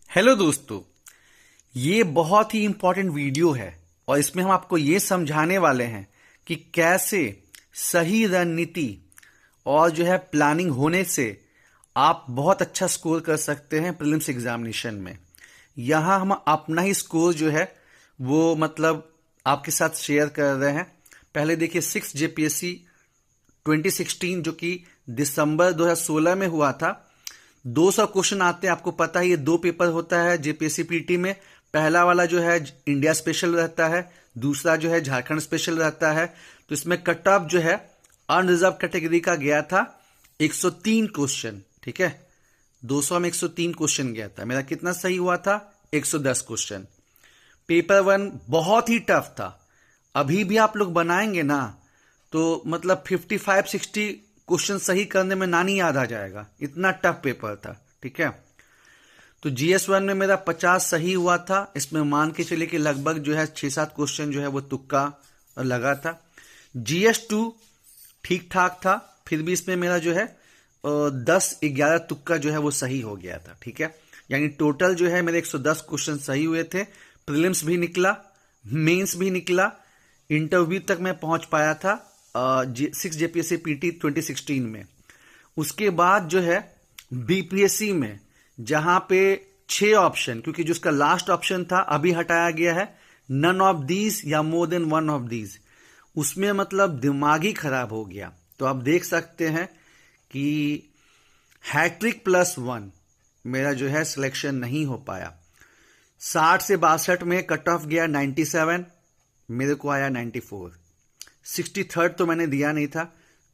Hello दोस्तों, ये बहुत ही इंपॉर्टेंट वीडियो है और इसमें हम आपको ये समझाने वाले हैं कि कैसे सही रणनीति और प्लानिंग होने से आप बहुत अच्छा स्कोर कर सकते हैं प्रीलिम्स एग्जामिनेशन में। यहाँ हम अपना ही स्कोर वो आपके साथ शेयर कर रहे हैं। पहले देखिए 6 जेपीएससी 2016 जो कि दिसंबर 2016 में हुआ था। 200 क्वेश्चन आते हैं, आपको पता है ये 2 पेपर होता है जेपीएससी पीटी में। पहला वाला इंडिया स्पेशल रहता है, दूसरा झारखंड स्पेशल रहता है। तो इसमें कट ऑफ अनरिजर्व कैटेगरी का गया था 103 क्वेश्चन। ठीक है, 200 में 103 क्वेश्चन गया था। मेरा कितना सही हुआ था? 110 क्वेश्चन। पेपर 1 बहुत ही टफ था। अभी भी आप लोग बनाएंगे ना तो 55-60 क्वेश्चन सही करने में ना नहीं याद आ जाएगा, इतना टफ पेपर था। ठीक है, तो GS1 में मेरा 50 सही हुआ था। इसमें मान के चलिए कि लगभग 6-7 क्वेश्चन वो तुक्का लगा था। GS2 ठीक ठाक था, फिर भी इसमें मेरा 10-11 तुक्का वो सही हो गया था। ठीक है, यानी टोटल मेरे 110 क्वेश्चन सही हुए थे। प्रीलिम्स भी निकला, मेंस भी निकला, इंटरव्यू तक मैं पहुंच पाया था 6 जेपीएससी पीटी 2016 में। उसके बाद बीपीएससी में जहां पे 6 ऑप्शन, क्योंकि जिसका लास्ट ऑप्शन था अभी हटाया गया है, नन ऑफ दीज या मोर देन वन ऑफ दीज, उसमें दिमाग ही खराब हो गया। तो आप देख सकते हैं कि हैट्रिक +1 मेरा सिलेक्शन नहीं हो पाया। 60 से 62 में कट ऑफ गया 97, मेरे को आया 94। 63rd तो मैंने दिया नहीं था।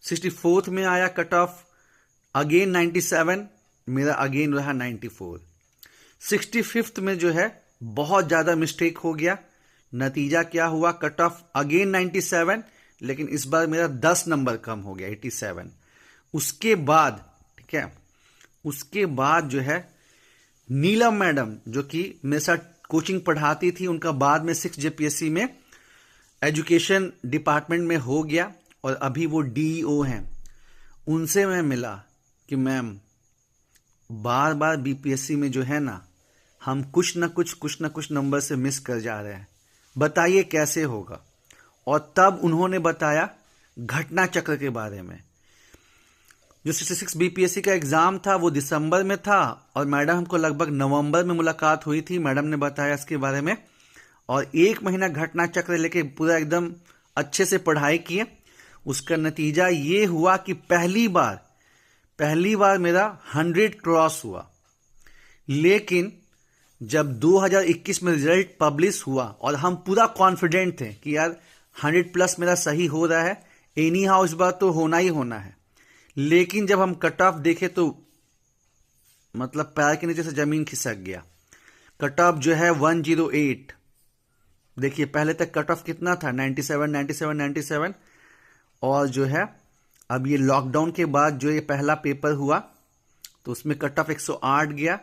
64th में आया कट ऑफ अगेन 97, मेरा अगेन रहा 94। 65th में बहुत ज्यादा मिस्टेक हो गया। नतीजा क्या हुआ? कट ऑफ अगेन 97, लेकिन इस बार मेरा 10 नंबर कम हो गया 87। उसके बाद ठीक है, उसके बाद नीलम मैडम जो कि मेरे साथ कोचिंग पढ़ाती थी, उनका बाद में 6 जेपीएससी में एजुकेशन डिपार्टमेंट में हो गया और अभी वो डीईओ हैं। उनसे मैं मिला कि मैम बार बार बीपीएससी में हम कुछ ना कुछ नंबर से मिस कर जा रहे हैं, बताइए कैसे होगा। और तब उन्होंने बताया घटना चक्र के बारे में। जो 66 बीपीएससी का एग्जाम था वो दिसंबर में था और मैडम हमको लगभग नवंबर में मुलाकात हुई थी। मैडम ने बताया इसके बारे में और 1 महीना घटना चक्र लेके पूरा एकदम अच्छे से पढ़ाई किए। उसका नतीजा ये हुआ कि पहली बार मेरा 100 क्रॉस हुआ। लेकिन जब 2021 में रिजल्ट पब्लिश हुआ और हम पूरा कॉन्फिडेंट थे कि यार 100+ मेरा सही हो रहा है, एनी हाउ इस बार तो होना ही होना है। लेकिन जब हम कट ऑफ देखे तो पैर के नीचे से जमीन खिसक गया। Cut off 108। देखिए पहले तक कट ऑफ कितना था? 97। और अब ये लॉकडाउन के बाद ये पहला पेपर हुआ तो उसमें कट ऑफ 108 गया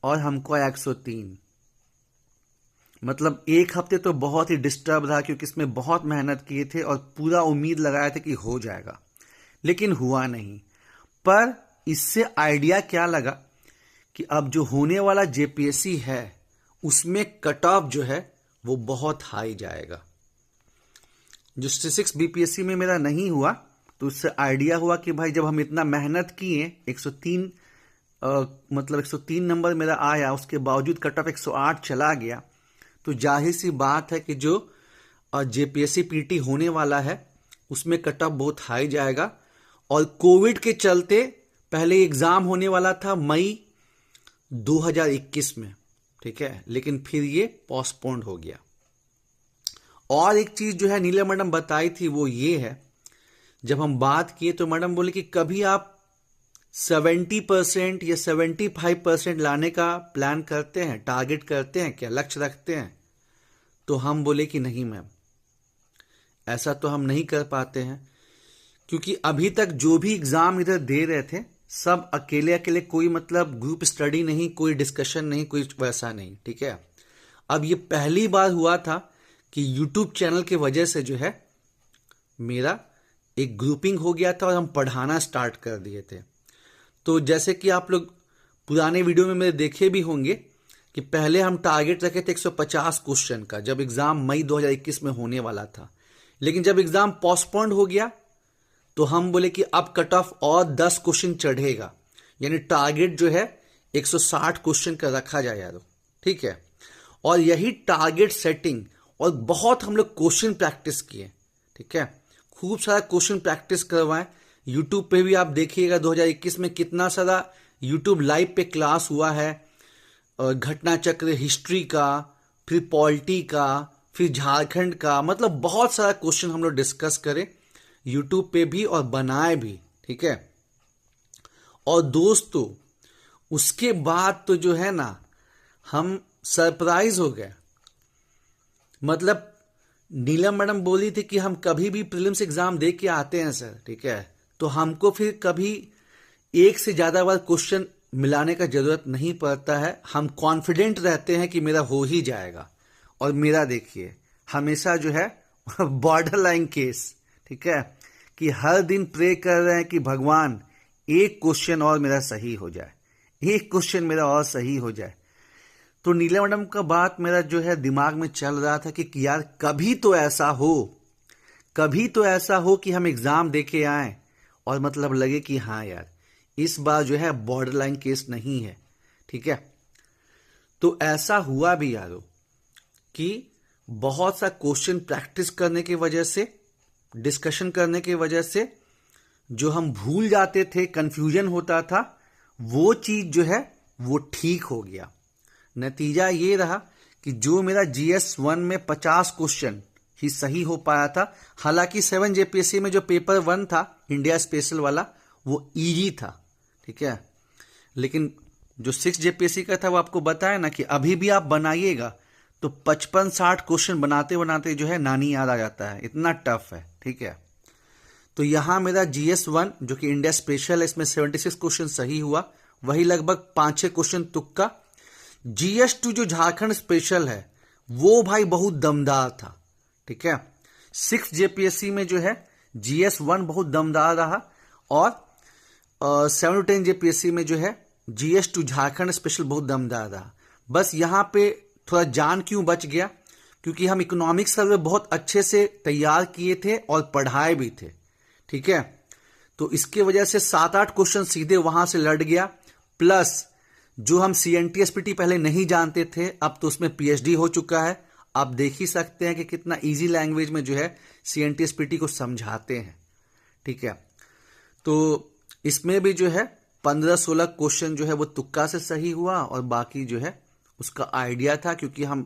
और हमको आया 103। एक हफ्ते तो बहुत ही डिस्टर्ब रहा, क्योंकि इसमें बहुत मेहनत किए थे और पूरा उम्मीद लगाया था कि हो जाएगा, लेकिन हुआ नहीं। पर इससे आइडिया क्या लगा कि अब जो होने वाला जेपीएससी है उसमें कट ऑफ वो बहुत हाई जाएगा। जो 66 बीपीएससी में मेरा नहीं हुआ तो उससे आइडिया हुआ कि भाई जब हम इतना मेहनत किए 103 103 नंबर मेरा आया, उसके बावजूद कट ऑफ 108 चला गया, तो जाहिर सी बात है कि जो जेपीएससी पीटी होने वाला है उसमें कट ऑफ बहुत हाई जाएगा। और कोविड के चलते पहले एग्जाम होने वाला था मई 2021 में, ठीक है, लेकिन फिर ये पोस्टपोन्ड हो गया। और एक चीज नीलम मैडम बताई थी वो ये है, जब हम बात किए तो मैडम बोले कि कभी आप 70% या 75% लाने का प्लान करते हैं, टारगेट करते हैं क्या, लक्ष्य रखते हैं? तो हम बोले कि नहीं मैम, ऐसा तो हम नहीं कर पाते हैं, क्योंकि अभी तक जो भी एग्जाम इधर दे रहे थे सब अकेले अकेले, कोई ग्रुप स्टडी नहीं, कोई डिस्कशन नहीं, कोई वैसा नहीं। ठीक है, अब ये पहली बार हुआ था कि यूट्यूब चैनल के वजह से मेरा एक ग्रुपिंग हो गया था और हम पढ़ाना स्टार्ट कर दिए थे। तो जैसे कि आप लोग पुराने वीडियो में मेरे देखे भी होंगे कि पहले हम टारगेट रखे थे 150 क्वेश्चन का जब एग्जाम मई 2021 में होने वाला था, लेकिन जब एग्जाम पोस्टपोन्ड हो गया तो हम बोले कि अब कट ऑफ और 10 क्वेश्चन चढ़ेगा, यानी टारगेट जो है 160 क्वेश्चन का रखा जाए यारो, ठीक है। और यही टारगेट सेटिंग और बहुत हम लोग क्वेश्चन प्रैक्टिस किए, ठीक है, खूब सारा क्वेश्चन प्रैक्टिस करवाएं। यूट्यूब पे भी आप देखिएगा 2021 में कितना सारा यूट्यूब लाइव पे क्लास हुआ है, घटना चक्र हिस्ट्री का, फिर पॉलिटी का, फिर झारखंड का, मतलब बहुत सारा क्वेश्चन हम लोग डिस्कस करें यूट्यूब पे भी और बनाए भी, ठीक है। और दोस्तों उसके बाद तो जो है ना हम सरप्राइज हो गए, मतलब नीलम मैडम बोली थी कि हम कभी भी प्रीलिम्स एग्जाम दे के आते हैं सर, ठीक है, तो हमको फिर कभी एक से ज्यादा बार क्वेश्चन मिलाने का जरूरत नहीं पड़ता है, हम कॉन्फिडेंट रहते हैं कि मेरा हो ही जाएगा। और मेरा देखिए हमेशा जो है बॉर्डर लाइन केस, ठीक है, कि हर दिन प्रे कर रहे हैं कि भगवान एक क्वेश्चन और मेरा सही हो जाए, एक क्वेश्चन मेरा और सही हो जाए। तो नीलम मैडम का बात मेरा जो है दिमाग में चल रहा था कि यार कभी तो ऐसा हो, कभी तो ऐसा हो कि हम एग्जाम दे के आए और मतलब लगे कि हाँ यार इस बार जो है बॉर्डर लाइन केस नहीं है, ठीक है। तो ऐसा हुआ भी यारो कि बहुत सा क्वेश्चन प्रैक्टिस करने की वजह से, डिस्कशन करने की वजह से जो हम भूल जाते थे, कंफ्यूजन होता था, वो चीज जो है वो ठीक हो गया। नतीजा ये रहा कि जो मेरा GS1 में 50 क्वेश्चन ही सही हो पाया था, हालांकि 7 JPSC में जो पेपर 1 था इंडिया स्पेशल वाला वो इजी था, ठीक है, लेकिन जो 6 JPSC का था वो आपको बताया ना कि अभी भी आप बनाइएगा तो 55-60 क्वेश्चन बनाते बनाते जो है नानी याद आ जाता है, इतना टफ है, ठीक है। तो यहां मेरा GS1 जो कि इंडिया स्पेशल है इसमें 76 क्वेश्चन सही हुआ, वही लगभग 5-6 क्वेश्चन तुक्का। GS2 जो झारखंड स्पेशल है वो भाई बहुत दमदार था, ठीक है। 6 JPSC में जो है GS1 बहुत दमदार रहा और 7 to 10 JPSC में जो है GS2 झारखंड स्पेशल बहुत दमदार रहा। बस यहां पे थोड़ा जान क्यों बच गया, क्योंकि हम इकोनॉमिक्स सर्वे बहुत अच्छे से तैयार किए थे और पढ़ाए भी थे, ठीक है। तो इसके वजह से 7-8 क्वेश्चन सीधे वहां से लड़ गया, प्लस जो हम CNTSPT पहले नहीं जानते थे अब तो उसमें PhD हो चुका है। आप देख ही सकते हैं कि कितना इजी लैंग्वेज में जो है CNTSPT को समझाते हैं, ठीक है। तो इसमें भी जो है 15-16 क्वेश्चन जो है वो तुक्का से सही हुआ और बाकी जो है उसका आइडिया था, क्योंकि हम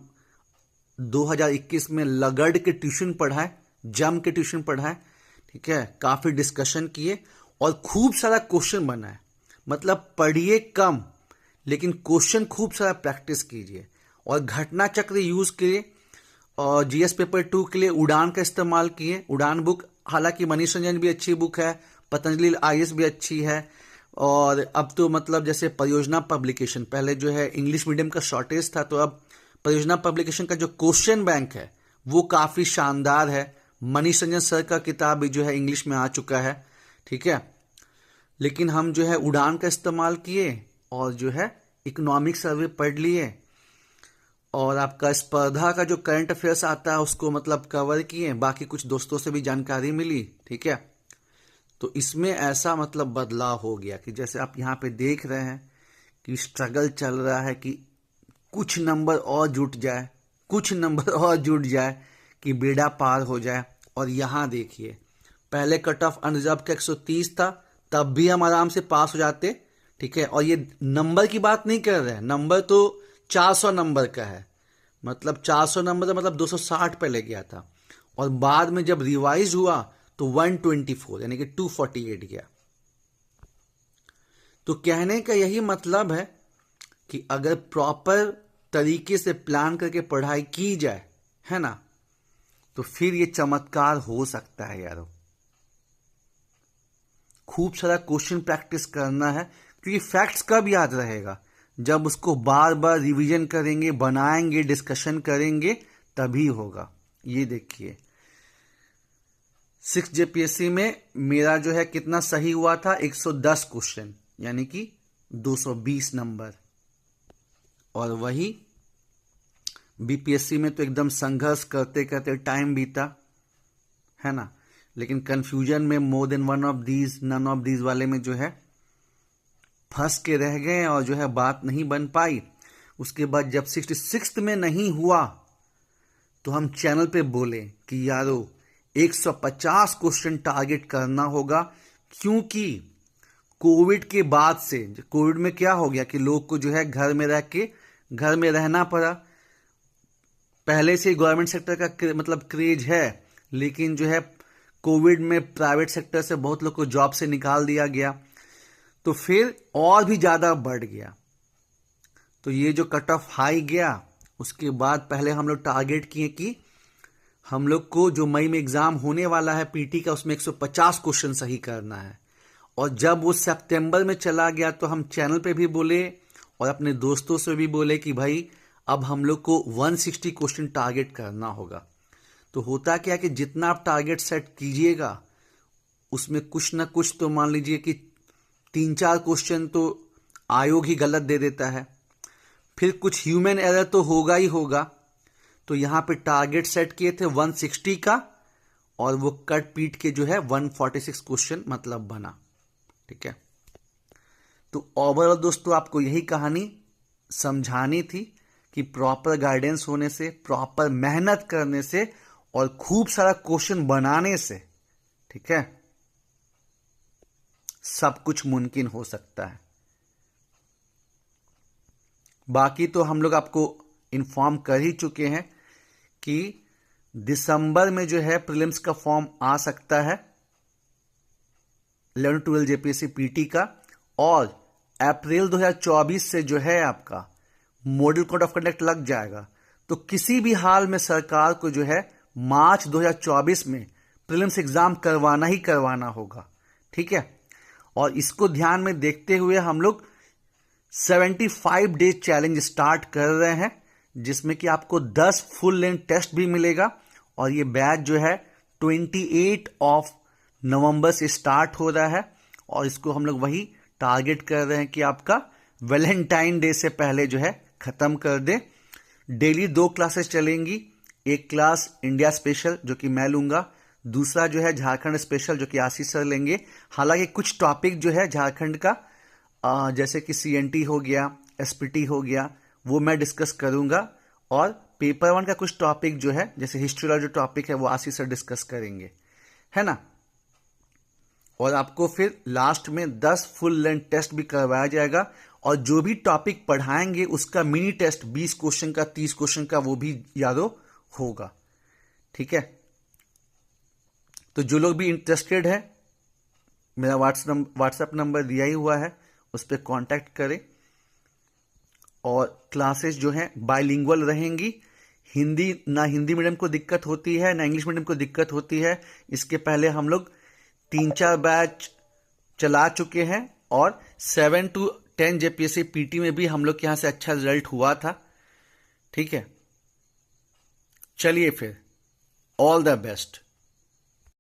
2021 में लगड़ के ट्यूशन पढ़ाए, जम के ट्यूशन पढ़ाए, ठीक है, काफी डिस्कशन किए और खूब सारा क्वेश्चन बनाए। मतलब पढ़िए कम लेकिन क्वेश्चन खूब सारा प्रैक्टिस कीजिए। और घटना चक्र यूज किए और GS पेपर 2 के लिए उड़ान का इस्तेमाल किए। उड़ान बुक हालांकि मनीष रंजन भी अच्छी बुक है, पतंजलि IAS भी अच्छी है, और अब तो मतलब जैसे परियोजना पब्लिकेशन, पहले जो है इंग्लिश मीडियम का शॉर्टेज था तो अब परियोजना पब्लिकेशन का जो क्वेश्चन बैंक है वो काफी शानदार है। मनीष रंजन सर का किताब भी जो है इंग्लिश में आ चुका है, ठीक है। लेकिन हम जो है उड़ान का इस्तेमाल किए और जो है इकोनॉमिक सर्वे पढ़ लिए और आपका स्पर्धा का जो करंट अफेयर्स आता है उसको मतलब कवर किए, बाकी कुछ दोस्तों से भी जानकारी मिली, ठीक है। तो इसमें ऐसा मतलब बदलाव हो गया कि जैसे आप यहाँ पे देख रहे हैं कि स्ट्रगल चल रहा है कि कुछ नंबर और जुट जाए, कुछ नंबर और जुट जाए कि बेड़ा पार हो जाए। और यहाँ देखिए पहले कट ऑफ अनरिजर्व का 130 था, तब भी हम आराम से पास हो जाते, ठीक है। और ये नंबर की बात नहीं कर रहे हैं, नंबर तो 400 नंबर का है, मतलब 400 नंबर मतलब 260 पे ले गया था, और बाद में जब रिवाइज हुआ तो 124 यानी कि 248 गया। तो कहने का यही मतलब है कि अगर प्रॉपर तरीके से प्लान करके पढ़ाई की जाए, है ना, तो फिर ये चमत्कार हो सकता है यारो। खूब सारा क्वेश्चन प्रैक्टिस करना है, क्योंकि फैक्ट्स कब याद रहेगा, जब उसको बार बार रिवीजन करेंगे, बनाएंगे, डिस्कशन करेंगे, तभी होगा। ये देखिए 6 JPSC में मेरा जो है कितना सही हुआ था, 110 क्वेश्चन यानी कि 220 नंबर। और वही बीपीएससी में तो एकदम संघर्ष करते करते टाइम बीता, है ना। लेकिन कंफ्यूजन में more than one of these none of these वाले में जो है फंस के रह गए और जो है बात नहीं बन पाई। उसके बाद जब 66 में नहीं हुआ तो हम चैनल पे बोले कि यारो 150 क्वेश्चन टारगेट करना होगा, क्योंकि कोविड के बाद से, कोविड में क्या हो गया कि लोग को जो है घर में रहना पड़ा। पहले से गवर्नमेंट सेक्टर का मतलब क्रेज है, लेकिन जो है कोविड में प्राइवेट सेक्टर से बहुत लोग को जॉब से निकाल दिया गया, तो फिर और भी ज्यादा बढ़ गया। तो ये जो कट ऑफ हाई गया, उसके बाद पहले हम लोग टारगेट किए कि हम लोग को जो मई में एग्जाम होने वाला है पीटी का, उसमें 150 क्वेश्चन सही करना है। और जब वो सितंबर में चला गया तो हम चैनल पे भी बोले और अपने दोस्तों से भी बोले कि भाई अब हम लोग को 160 क्वेश्चन टारगेट करना होगा। तो होता क्या कि जितना आप टारगेट सेट कीजिएगा उसमें कुछ ना कुछ तो मान लीजिए कि 3-4 क्वेश्चन तो आयोग ही गलत दे देता है, फिर कुछ ह्यूमन एरर तो होगा ही होगा। तो यहां पे टारगेट सेट किए थे 160 का, और वो कट पीट के जो है 146 क्वेश्चन मतलब बना। ठीक है, तो ओवरऑल दोस्तों आपको यही कहानी समझानी थी कि प्रॉपर गाइडेंस होने से, प्रॉपर मेहनत करने से और खूब सारा क्वेश्चन बनाने से, ठीक है, सब कुछ मुमकिन हो सकता है। बाकी तो हम लोग आपको इन्फॉर्म कर ही चुके हैं कि दिसंबर में जो है प्रीलिम्स का फॉर्म आ सकता है 11-12 जेपीएससी पीटी का, और अप्रैल 2024 से जो है आपका मॉडल कोड ऑफ कंडक्ट लग जाएगा। तो किसी भी हाल में सरकार को जो है मार्च 2024 में प्रीलिम्स एग्जाम करवाना ही करवाना होगा। ठीक है, और इसको ध्यान में देखते हुए हम लोग 75 डेज चैलेंज स्टार्ट कर रहे हैं, जिसमें कि आपको 10 फुल लेंथ टेस्ट भी मिलेगा। और ये बैच जो है 28 नवंबर से स्टार्ट हो रहा है, और इसको हम लोग वही टारगेट कर रहे हैं कि आपका वैलेंटाइन डे से पहले जो है खत्म कर दे। डेली 2 क्लासेस चलेंगी, एक क्लास इंडिया स्पेशल जो कि मैं लूंगा, दूसरा जो है झारखंड स्पेशल जो कि आशीष सर लेंगे। हालांकि कुछ टॉपिक जो है झारखंड का जैसे कि सीएनटी हो गया, एसपीटी हो गया, वो मैं डिस्कस करूंगा, और पेपर 1 का कुछ टॉपिक जो है जैसे हिस्ट्री वाला जो टॉपिक है वो आशीष सर डिस्कस करेंगे, है ना। और आपको फिर लास्ट में 10 फुल लेंथ टेस्ट भी करवाया जाएगा, और जो भी टॉपिक पढ़ाएंगे उसका मिनी टेस्ट 20 क्वेश्चन का, 30 क्वेश्चन का वो भी यादो होगा। ठीक है, तो जो लोग भी इंटरेस्टेड है, मेरा व्हाट्सएप नंबर दिया ही हुआ है, उस पर कांटेक्ट करें। और क्लासेस जो हैं बाइलिंगुअल रहेंगी, हिंदी मीडियम को दिक्कत होती है ना इंग्लिश मीडियम को दिक्कत होती है। इसके पहले हम लोग 3-4 बैच चला चुके हैं, और 7 to 10 जेपीएससी पीटी में भी हम लोग के यहां से अच्छा रिजल्ट हुआ था। ठीक है, चलिए फिर, ऑल द बेस्ट।